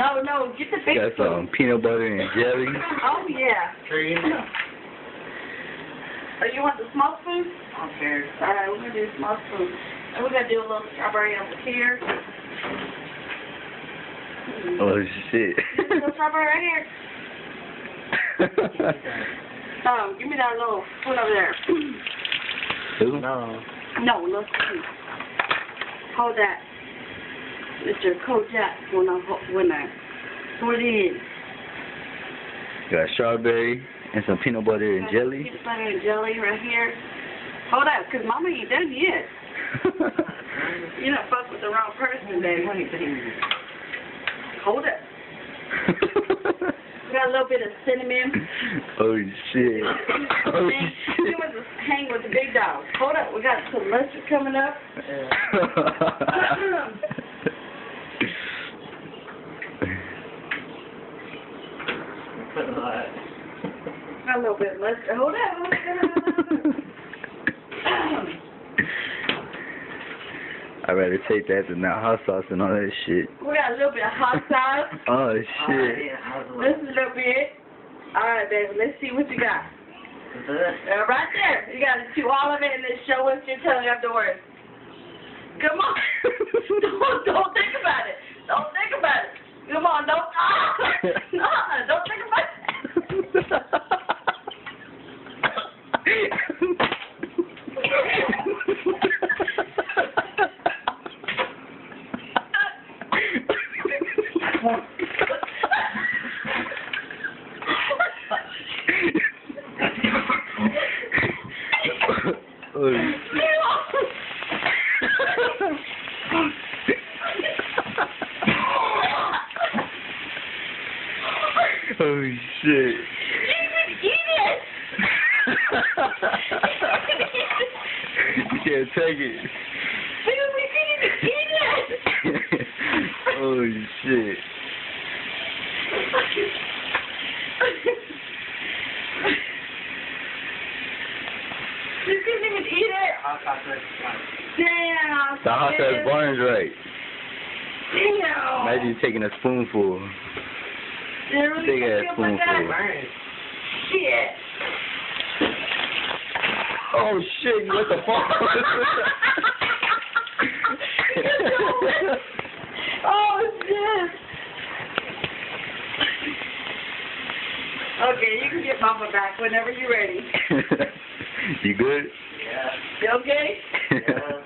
No, get the big Got spoon. some peanut butter and jelly. Oh, yeah. Oh, you want the small spoon? Okay. All right, we're going to do a small spoon. And we're going to do a little strawberry over here. Oh, shit. A little strawberry right here. Give me that little spoon over there. Who? No, little spoon. Hold that. Mr. Kojak, when I pour it in. Got strawberry and some peanut butter and jelly. Peanut butter and jelly right here. Hold up, because Mama ain't done yet. You're not fucking with the wrong person, baby. Hold up. We got a little bit of cinnamon. Oh, shit. Oh, Then shit. hang with the big dog. Hold up, we got some mustard coming up. Got a little bit of mustard. Hold up. I'd rather take that than that hot sauce and all that shit. We got a little bit of hot sauce. Oh, shit. Just a little bit. All right, baby. Let's see what you got. Right there. You got to chew all of it and then show us your tongue afterwards. Come on. don't think about it. Don't think about it. Come on. Don't think about it. Oh, shit. Oh, shit. You can't take it. Oh, shit. You couldn't even eat it. Damn. The hot sauce burns right. Damn. Imagine you taking a spoonful. Did it really Big ass taste like that? spoonful. Shit. Oh, shit, you let the fuck. Oh, shit. Okay, you can get Mama back whenever you're ready. You good? You okay? Yeah.